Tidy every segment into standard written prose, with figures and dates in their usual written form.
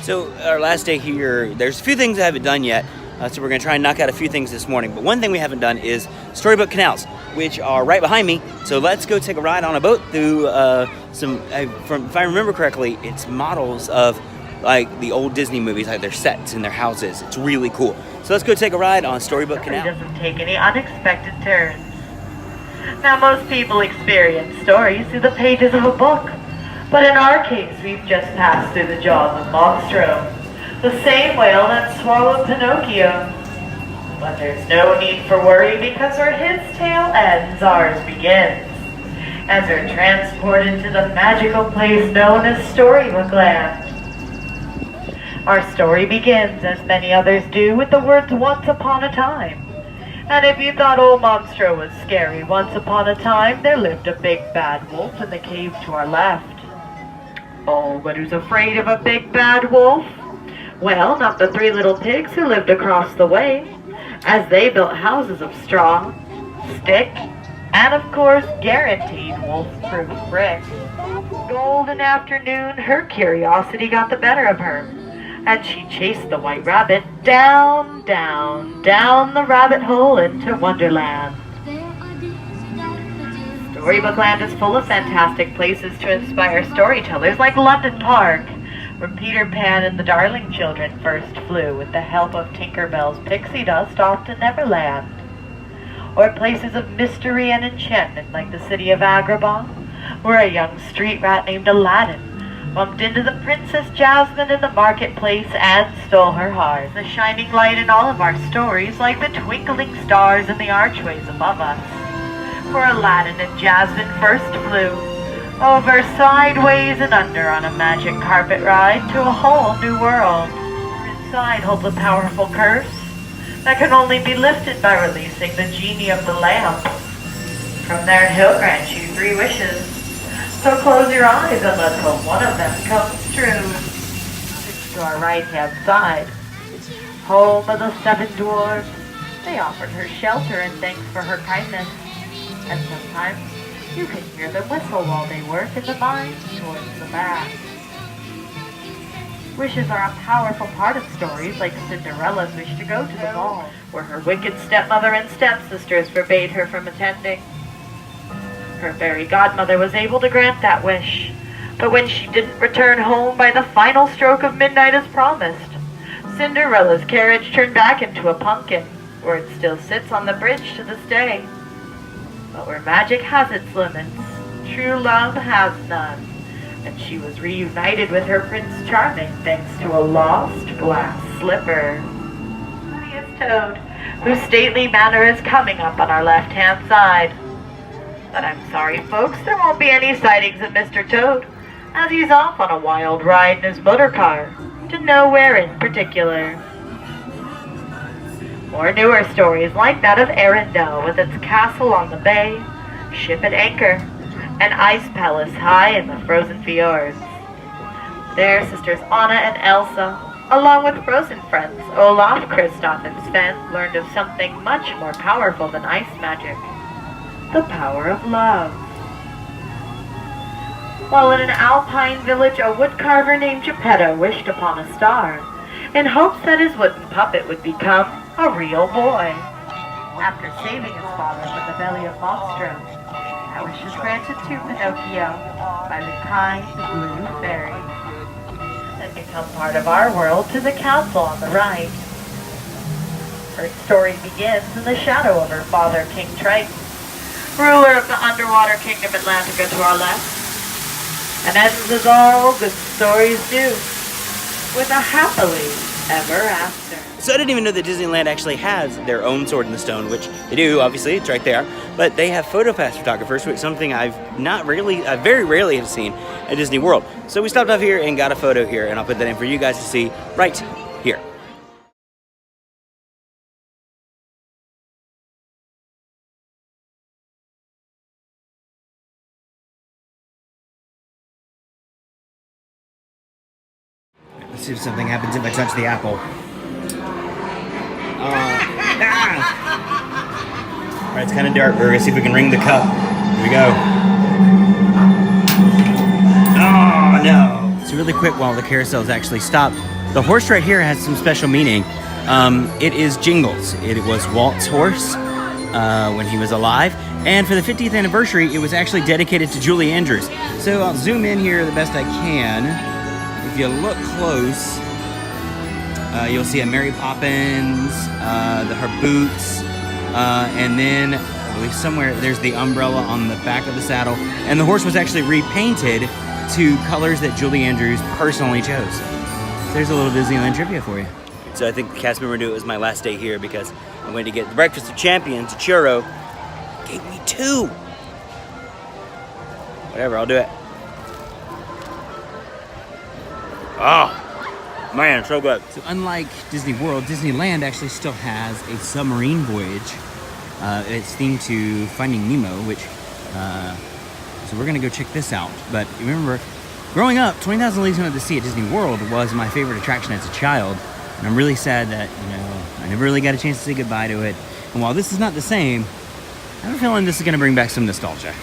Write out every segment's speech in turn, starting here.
So our last day here, there's a few things I haven't done yet, so we're going to try and knock out a few things this morning. But one thing we haven't done is storybook canals, which are right behind me. So let's go take a ride on a boat through if I remember correctly, it's models of like the old Disney movies, like their sets and their houses. It's really cool. So let's go take a ride on Storybook Canal. It doesn't take any unexpected turns. Now, most people experience stories through the pages of a book. But in our case, we've just passed through the jaws of Monstro, the same whale that swallowed Pinocchio. But there's no need for worry, because where his tale ends, ours begins, as we're transported to the magical place known as Storybook Land. Our story begins, as many others do, with the words "once upon a time." And if you thought old Monstro was scary, once upon a time there lived a big bad wolf in the cave to our left. Oh, but who's afraid of a big bad wolf? Well, not the three little pigs who lived across the way, as they built houses of straw, stick, and of course guaranteed wolf-proof brick. Golden afternoon, her curiosity got the better of her, and she chased the white rabbit down, down, down the rabbit hole into Wonderland. Storybook Land is full of fantastic places to inspire storytellers, like London Park, where Peter Pan and the Darling children first flew with the help of Tinker Bell's pixie dust off to Neverland. Or places of mystery and enchantment, like the city of Agrabah, where a young street rat named Aladdin bumped into the Princess Jasmine in the marketplace and stole her heart. The shining light in all of our stories, like the twinkling stars in the archways above us, where Aladdin and Jasmine first flew, over, sideways, and under on a magic carpet ride to a whole new world. Inside holds a powerful curse that can only be lifted by releasing the genie of the lamp. From there he'll grant you 3 wishes, so close your eyes and let's hope one of them comes true. To our right-hand side, home of the 7 dwarfs. They offered her shelter and thanks for her kindness. And sometimes you can hear them whistle while they work in the mines towards the back. Wishes are a powerful part of stories, like Cinderella's wish to go to the ball, where her wicked stepmother and stepsisters forbade her from attending. Her fairy godmother was able to grant that wish, but when she didn't return home by the final stroke of midnight as promised, Cinderella's carriage turned back into a pumpkin, where it still sits on the bridge to this day. But where magic has its limits, true love has none, and she was reunited with her Prince Charming thanks to a lost glass slipper. Happiest Toad, whose stately manner is coming up on our left-hand side. But I'm sorry, folks, there won't be any sightings of Mr. Toad, as he's off on a wild ride in his motor car, to nowhere in particular. More newer stories like that of Arendelle, with its castle on the bay, ship at anchor, and ice palace high in the frozen fjords. There, sisters Anna and Elsa, along with frozen friends Olaf, Kristoff, and Sven, learned of something much more powerful than ice magic: the power of love. While in an alpine village, a woodcarver named Geppetto wished upon a star, in hopes that his wooden puppet would become a real boy. After saving his father from the belly of Monstro, that wish was granted to Pinocchio by the kind blue fairy, and become part of our world to the castle on the right. Her story begins in the shadow of her father, King Triton, ruler of the underwater kingdom Atlantica to our left, and ends as all good stories do, with a happily ever after. So I didn't even know that Disneyland actually has their own Sword in the Stone, which they do, obviously, it's right there. But they have PhotoPass photographers, which is something I very rarely have seen at Disney World. So we stopped off here and got a photo here, and I'll put that in for you guys to see right here. Let's see if something happens if I touch the apple. Alright, it's kind of dark. We're going to see if we can ring the cup. Here we go. Oh, no. So really quick, while the carousels actually stop, The horse right here has some special meaning. It is Jingles. It was Walt's horse when he was alive. And for the 50th anniversary, it was actually dedicated to Julie Andrews. So I'll zoom in here the best I can. If you look close, you'll see a Mary Poppins, her boots, and then I believe somewhere there's the umbrella on the back of the saddle. And the horse was actually repainted to colors that Julie Andrews personally chose. So there's a little Disneyland trivia for you. So I think the cast member knew it was my last day here because I'm going to get the Breakfast of Champions, a churro. Gave me 2. Whatever, I'll do it. Oh, man, so good. So unlike Disney World, Disneyland actually still has a submarine voyage. It's themed to Finding Nemo, which, so we're gonna go check this out. But remember, growing up, 20,000 Leagues Under the Sea at Disney World was my favorite attraction as a child. And I'm really sad that, I never really got a chance to say goodbye to it. And while this is not the same, I have a feeling this is gonna bring back some nostalgia.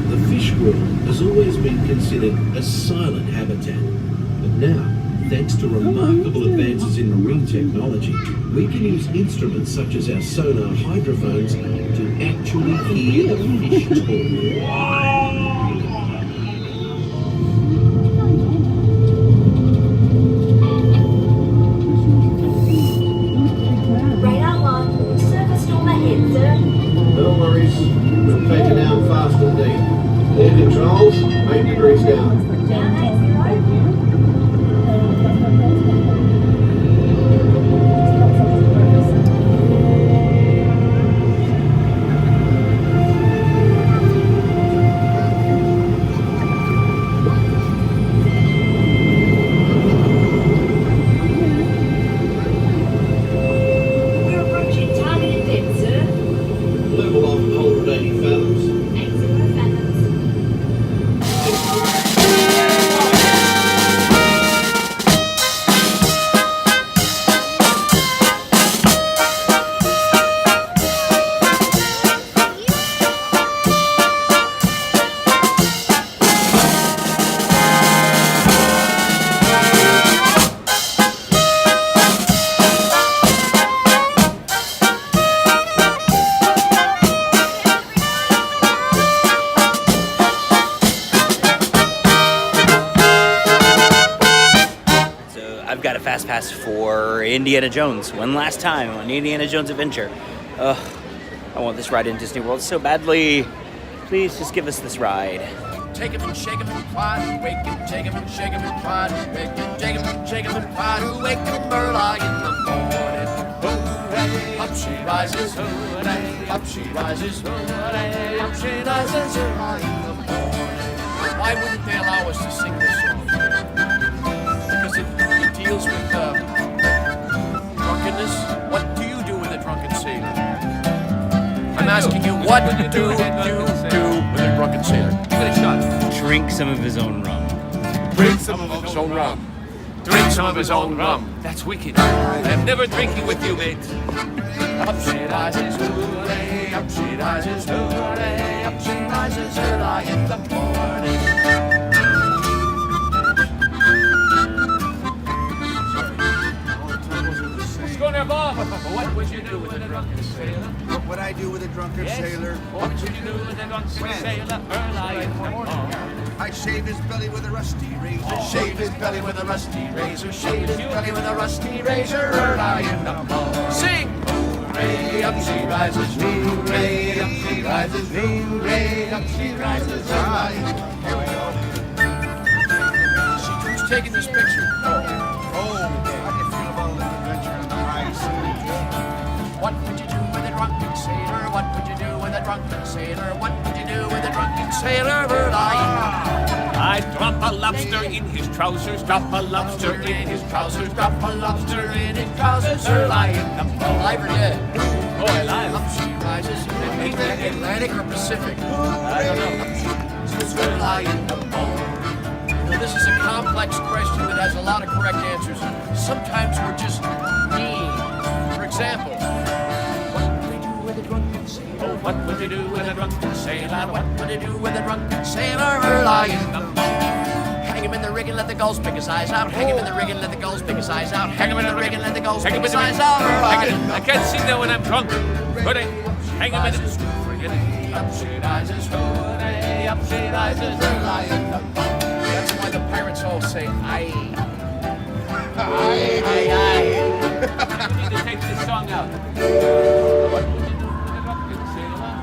The fish world has always been considered a silent habitat, but now, thanks to remarkable advances in marine technology, we can use instruments such as our sonar hydrophones to actually hear the fish talk. Radar 1, surface storm ahead, sir. No worries. We'll take it down fast indeed. Air controls, 8 degrees down. Down 80. We're approaching targeted depth, sir. Level off 180 fathoms. 80 fathoms. I've got a fast pass for Indiana Jones one last time on Indiana Jones Adventure. I want this ride in Disney World so badly. Please just give us this ride. Take him and shake him and pride and wake him, take him and shake him and pride and wake him, take him and shake him and pride and wake him early in the morning. Hooray, up she rises, hooray, up she rises, hooray, up she rises early in the morning. Why wouldn't they allow us to sing this song? Because it deals with drunkenness. What do you do with a drunken sailor? I'm asking you, what do you do with a drunken sailor? Give it a shot. Drink some of his own rum. Drink some of his own rum. Drink some of his own rum. That's wicked. I'm never drinking with you, mate. Up she rises, hooray, up she rises, hooray, up she rises early in the morning. What would you do with a drunken sailor? What would I do with a drunken sailor? What would you do with a drunken sailor early in the morning? I'd shave his belly with a rusty razor. Shave his belly with a rusty razor. Shave his belly with a rusty razor early in the morning. Sing! Hooray, up she rises, hooray, up she rises, hooray, up she rises early. Here we go. See, who's taking this picture? How do you feel about the adventure on the high seas? What would you do with a drunken sailor? What would you do with a drunken sailor? What would you do with a drunken sailor early? I'd drop a lobster in his trousers, drop a lobster in his trousers, drop a lobster in his trousers early in the morning. Alive or dead? Oh, alive. Up she rises. Atlantic or Pacific? I don't know. Up she rises early in the morning. Now, this is a complex question that has a lot of correct answers. Sometimes we're just mean. For example, what do they do with a drunken sailor? What would you do with a drunken sailor? What would you do with a drunken sailor early in the morning? Hang him in the rig and let the gulls pick his eyes out. Hang him in the rig and let the gulls pick his eyes out. Hang him in the rig and let the gulls pick his eyes out. I can't sing that when I'm drunk. Could I? Hang him in the Up she rises, hooray, up she rises, early in the morning. That's why the pirates all say, aye. Aye, aye, aye. You need to take this song out.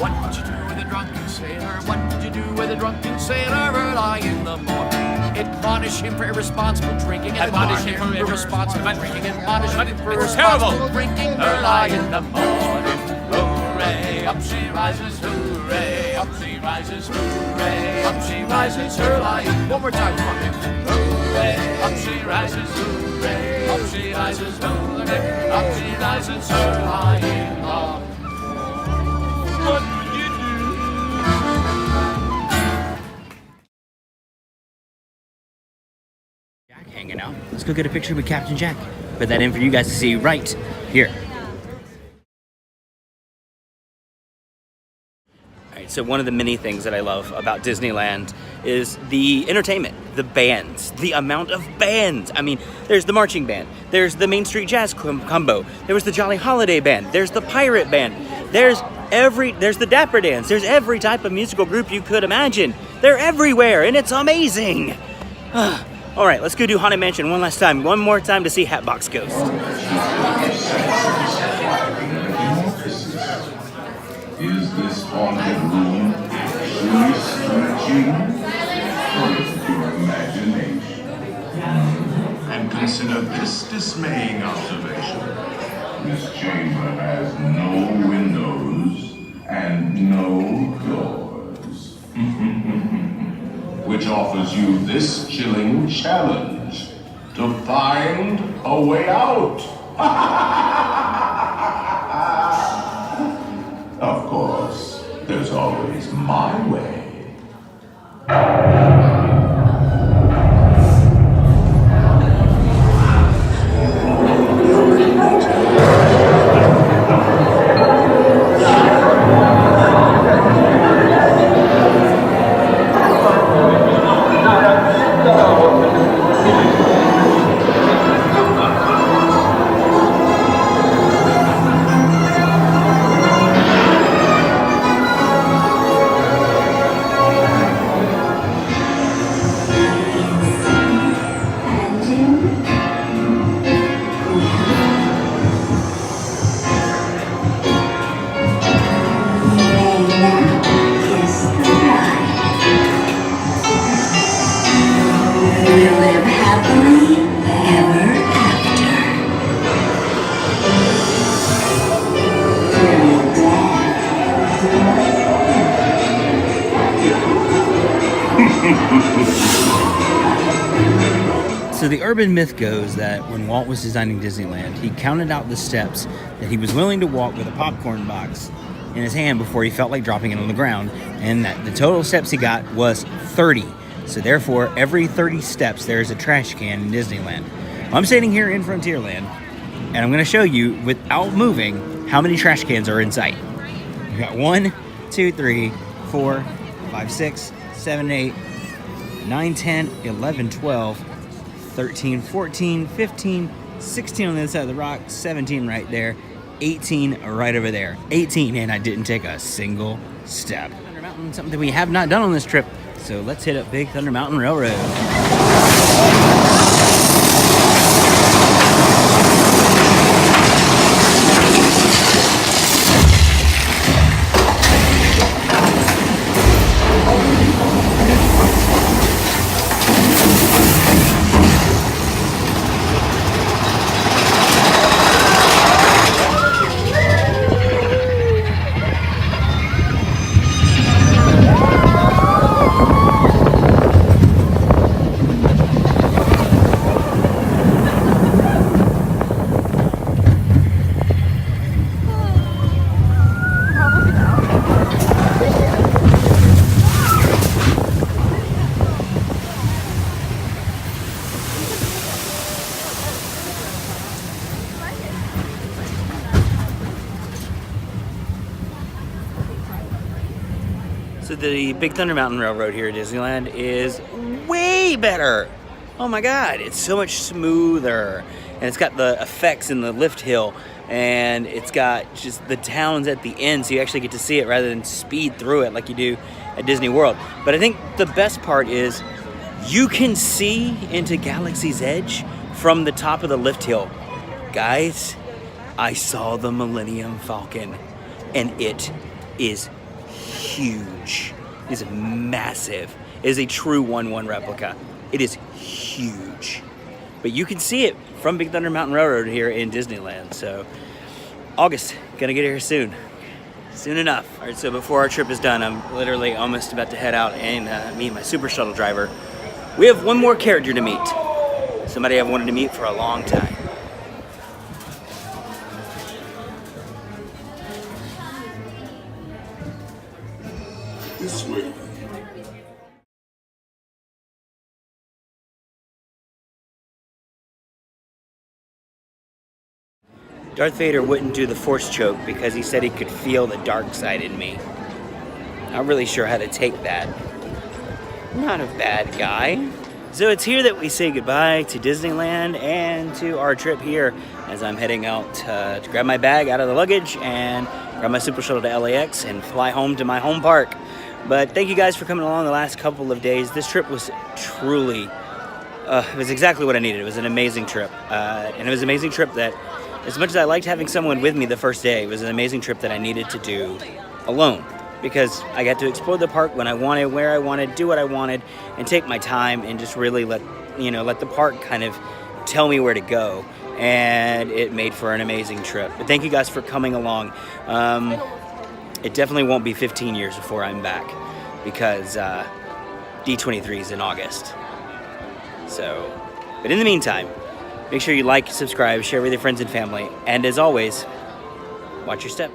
What would you do with a drunken sailor? What would you do with a drunken sailor early in the morning? Admonish him for irresponsible drinking. Admonish him for irresponsible drinking. Admonish him for irresponsible drinking early in the morning. Hooray, up she rises, hooray, up she rises, hooray, up she rises early. One more time, come on. Hooray, up she rises, hooray, up she rises, hooray, up she rises early in the morning. What would you do? Jack hanging out. Let's go get a picture with Captain Jack. Put that in for you guys to see right here. Alright, so one of the many things that I love about Disneyland is the entertainment, the bands, the amount of bands. I mean, there's the marching band, there's the Main Street Jazz Combo, there was the Jolly Holiday Band, there's the Pirate Band, there's the Dapper Dance, there's every type of musical group you could imagine. They're everywhere, and it's amazing. All right, let's go do Haunted Mansion one last time. One more time to see Hatbox Ghost. Is this haunted room actually stretching? Or is it your imagination? And consider this dismaying observation. This chamber has no windows and no doors. Which offers you this chilling challenge to find a way out. Of course, there's always my way. So the urban myth goes that when Walt was designing Disneyland, he counted out the steps that he was willing to walk with a popcorn box in his hand before he felt like dropping it on the ground, and that the total steps he got was 30. So therefore, every 30 steps, there is a trash can in Disneyland. I'm sitting here in Frontierland, and I'm going to show you, without moving, how many trash cans are in sight. We got 1, 2, 3, 4, 5, 6, 7, 8, 9, 10, 11, 12, 13, 14, 15, 16 on the other side of the rock, 17 right there, 18 right over there. 18, and I didn't take a single step. Thunder Mountain, something that we have not done on this trip, so let's hit up Big Thunder Mountain Railroad. the Big Thunder Mountain Railroad here at Disneyland is way better. Oh my God, it's so much smoother. And it's got the effects in the lift hill, and it's got just the towns at the end, so you actually get to see it rather than speed through it like you do at Disney World. But I think the best part is you can see into Galaxy's Edge from the top of the lift hill. Guys, I saw the Millennium Falcon, and it is huge. It is massive. It is a true 1/1 replica. It is huge. But you can see it from Big Thunder Mountain Railroad here in Disneyland. So August, gonna get here soon. Soon enough. All right, so before our trip is done, I'm literally almost about to head out and meet my Super Shuttle driver. We have one more character to meet. Somebody I've wanted to meet for a long time. This way. Darth Vader wouldn't do the Force choke because he said he could feel the dark side in me. Not really sure how to take that. Not a bad guy. So it's here that we say goodbye to Disneyland and to our trip here as I'm heading out to grab my bag out of the luggage and grab my Super Shuttle to LAX and fly home to my home park. But thank you guys for coming along the last couple of days. This trip was truly, it was exactly what I needed. It was an amazing trip. And it was an amazing trip that, as much as I liked having someone with me the first day, it was an amazing trip that I needed to do alone. Because I got to explore the park when I wanted, where I wanted, do what I wanted, and take my time and just really let the park kind of tell me where to go. And it made for an amazing trip. But thank you guys for coming along. It definitely won't be 15 years before I'm back because D23 is in August. So, but in the meantime, make sure you like, subscribe, share with your friends and family, and as always, watch your step.